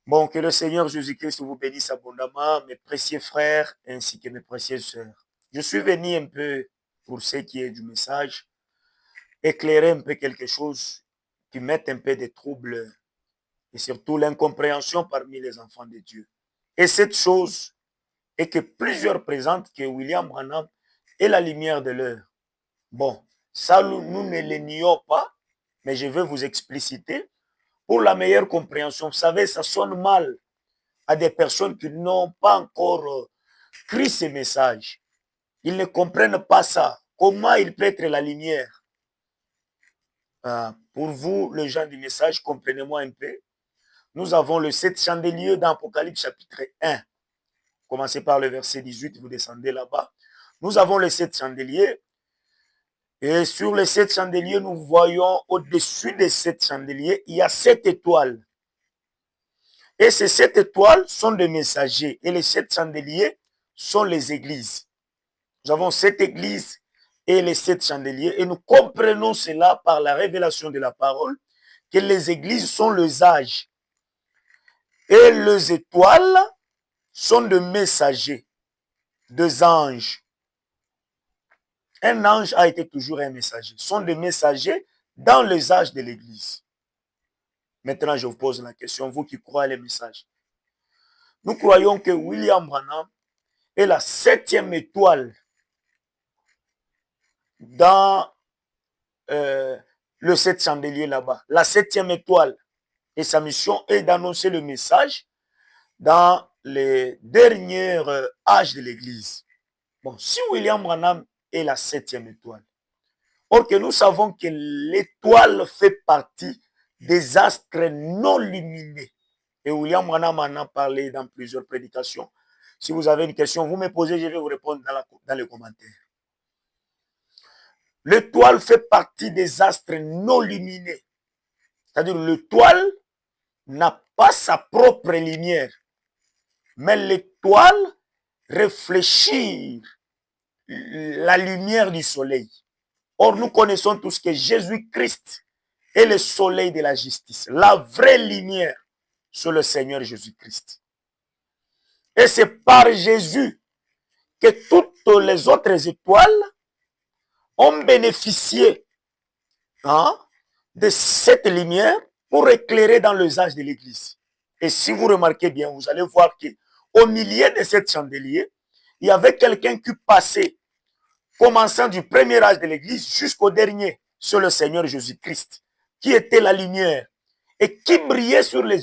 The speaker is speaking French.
Bon, que le Seigneur Jésus-Christ vous bénisse abondamment, mes précieux frères ainsi que mes précieuses sœurs. Je suis venu un peu, pour ce qui est du message, éclairer un peu quelque chose qui met un peu de troubles et surtout l'incompréhension parmi les enfants de Dieu. Et cette chose est que plusieurs présentent que William Branham est la lumière de l'heure. Bon, ça nous ne le nions pas, mais je vais vous expliciter pour la meilleure compréhension. Vous savez, ça sonne mal à des personnes qui n'ont pas encore pris ces messages. Ils ne comprennent pas ça. Comment il peut être la lumière? Pour vous, les gens du message, comprenez-moi un peu. Nous avons le 7 chandeliers dans Apocalypse chapitre 1. Commencez par le verset 18, vous descendez là-bas. Nous avons les 7 chandeliers. Et sur les 7 chandeliers, nous voyons au-dessus des 7 chandeliers, il y a 7 étoiles. Et ces 7 étoiles sont des messagers. Et les 7 chandeliers sont les églises. Nous avons 7 églises et les 7 chandeliers. Et nous comprenons cela par la révélation de la parole, que les églises sont les âges. Et les étoiles sont des messagers, des anges. Un ange a été toujours un messager. Ce sont des messagers dans les âges de l'église. Maintenant, je vous pose la question, vous qui croyez les messages. Nous croyons que William Branham est la 7e étoile dans le 7 chandeliers là-bas. La 7e étoile. Et sa mission est d'annoncer le message dans les derniers âges de l'église. Bon, si William Branham est la 7e étoile, or que nous savons que l'étoile fait partie des astres non lumineux. Et William Branham en a parlé dans plusieurs prédications. Si vous avez une question, vous me posez, je vais vous répondre dans les commentaires. L'étoile fait partie des astres non lumineux. C'est-à-dire l'étoile n'a pas sa propre lumière. Mais l'étoile réfléchit la lumière du soleil. Or, nous connaissons tous que Jésus-Christ est le soleil de la justice. La vraie lumière, c'est le Seigneur Jésus-Christ. Et c'est par Jésus que toutes les autres étoiles ont bénéficié de cette lumière pour éclairer dans les âges de l'Église. Et si vous remarquez bien, vous allez voir qu'au milieu de cette chandelier, il y avait quelqu'un qui passait, commençant du premier âge de l'Église jusqu'au dernier, sur le Seigneur Jésus-Christ, qui était la lumière et qui brillait sur les